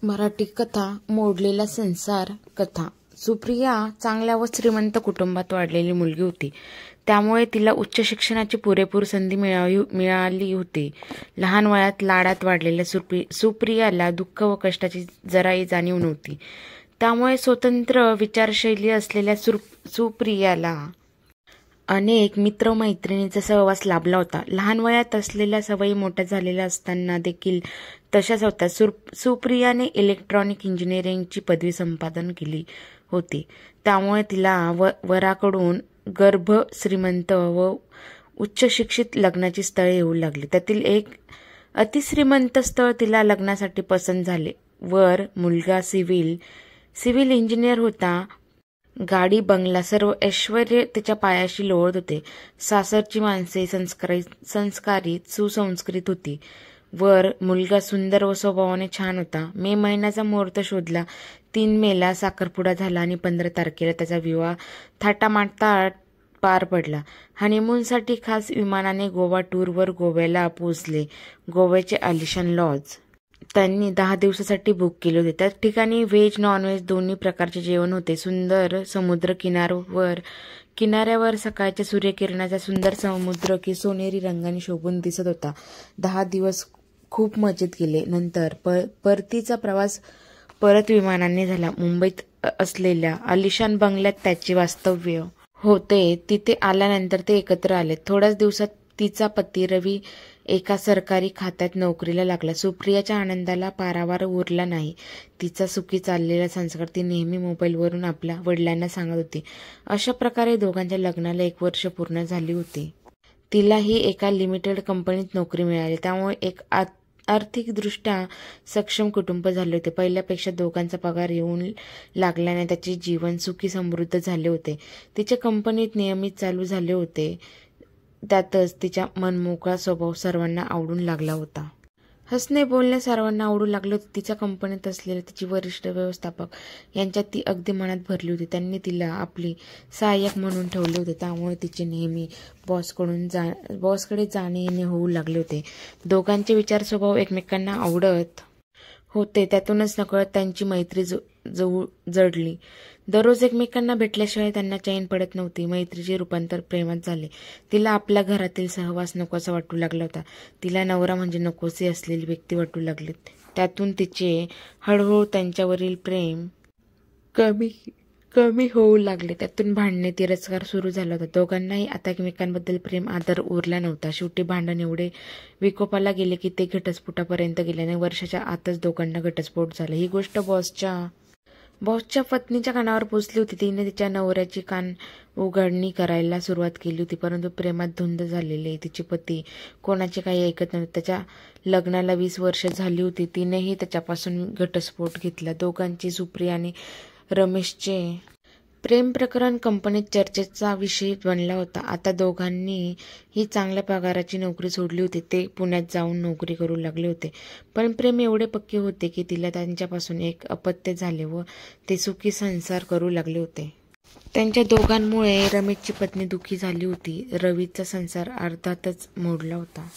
मराठी कथा मोडलेला संसार कथा। सुप्रिया चांगल्या व श्रीमंत कुटुंबात वाढलेली मुलगी होती, त्यामुळे तिला उच्च शिक्षणाची पुरेपूर संधी मिळाली होती। लहान वयात लाडात वाढलेल्या सुप्रियाला दुःख व कष्टाची जराही जाणीव नव्हती, त्यामुळे स्वतंत्र विचारशैली असलेल्या सुप्रियाला अनेक मित्रमैत्रिणींचा सहवास लाभला होता। लहान वयात असलेल्या सवयी मोठ्या झालेल्या असताना देखील तशाच होत्या। सुप्रियाने इलेक्ट्रॉनिक इंजिनिअरिंगची पदवी संपादन केली होती, त्यामुळे तिला वराकडून गर्भ श्रीमंत व उच्च शिक्षित लग्नाची स्थळे येऊ लागली। त्यातील एक अतिश्रीमंत स्थळ तिला लग्नासाठी पसंत झाले। वर मुलगा सिव्हिल इंजिनियर होता। गाडी बंगला सर्व ऐश्वर्य त्याच्या पायाशी लोळत होते। सासरची माणसे संस्कारित सुसंस्कृत होती। वर मुलगा सुंदर व स्वभावाने छान होता। मे महिन्याचा मुहूर्त शोधला। 3 मेला साखरपुडा झाला आणि 15 तारखेला त्याचा विवाह थाटामाटात पार पडला। हनीमूनसाठी खास विमानाने गोवा टूरवर गोव्याला पोहोचले। गोव्याचे आलिशान लॉज त्यांनी 10 दिवसासाठी बुक केले होते। त्या ठिकाणी व्हेज नॉनव्हेज दोन्ही प्रकारचे जेवण होते। सुंदर समुद्र किनाऱ्यावर सकाळच्या सूर्यकिरणाचा सुंदर समुद्र की सोनेरी रंगाने शोभून दिसत होता। 10 दिवस खूप मजेत गेले। नंतर परतीचा प्रवास परत विमानाने झाला। मुंबईत असलेल्या आलिशान बंगल्यात त्याचे वास्तव्य होते। तिथे आल्यानंतर ते एकत्र आले। थोड्याच दिवसात तिचा पती रवी एका सरकारी खात्यात नोकरीला लागला। सुप्रियाच्या आनंदाला पारावार उरला नाही। तिचा सुखी चाललेला संसार ती नेहमी मोबाईलवरून आपल्या वडिलांना सांगत होती। अशा प्रकारे दोघांच्या लग्नाला 1 वर्ष पूर्ण झाली होती। तिलाही एका लिमिटेड कंपनीत नोकरी मिळाली, त्यामुळे एक आर्थिकदृष्ट्या सक्षम कुटुंब झाले होते। पहिल्यापेक्षा दोघांचा पगार येऊन लागल्याने त्याचे जीवन सुखी समृद्ध झाले होते। तिच्या कंपनीत नियमित चालू झाले होते। त्यातच तिचा मनमोकळा स्वभाव सर्वांना आवडून लागला होता। हसणे बोलणे सर्वांना आवडू लागले होते। तिच्या कंपनीत असलेले तिचे वरिष्ठ व्यवस्थापक यांच्यात ती अगदी मनात भरली होती। त्यांनी तिला आपली सहाय्यक म्हणून ठेवले होते, त्यामुळे तिचे नेहमी बॉसकडे जाणे येणे होऊ लागले होते। दोघांचे विचार स्वभाव एकमेकांना आवडत होते, त्यातूनच नकळत त्यांची मैत्री जडली। दररोज एकमेकांना भेटल्याशिवाय त्यांना चैन पडत नव्हती। मैत्रीचे रूपांतर प्रेमात झाले। तिला आपल्या घरातील सहवास नकोसा वाटू लागला होता। तिला नवरा म्हणजे नकोसे असलेली व्यक्ती वाटू लागली। त्यातून तिचे हळूहळू त्यांच्यावरील प्रेम कमी होऊ लागले। त्यातून भांडणे तिरस्कार सुरू झाला होता। दोघांनाही आता एकमेकांबद्दल प्रेम आदर उरला नव्हता। शेवटी भांडण एवढे विकोपाला गेले की ते घटस्फोटापर्यंत गेल्याने वर्षाच्या आतच दोघांना घटस्फोट झाला। ही गोष्ट बॉसच्या पत्नीच्या कानावर पोचली होती। तिने तिच्या नवऱ्याची कान उघडणी करायला सुरुवात केली होती, परंतु प्रेमात धुंद झालेले तिचे पती कोणाचे काही ऐकत नव्हते। त्याच्या लग्नाला 20 वर्ष झाली होती। तिनेही त्याच्यापासून घटस्फोट घेतला। दोघांची सुप्रिया आणि रमेशचे प्रेम प्रकरण कंपनीत चर्चेचा विषय बनला होता। आता दोघांनी ही चांगल्या पगाराची नोकरी सोडली होती। ते पुण्यात जाऊन नोकरी करू लागले होते, पण प्रेम एवढे पक्के होते की तिला त्यांच्यापासून एक अपत्य झाले व ते सुखी संसार करू लागले होते। त्यांच्या दोघांमुळे रमेशची पत्नी दुःखी झाली होती। रवीचा संसार अर्धातच मोडला होता।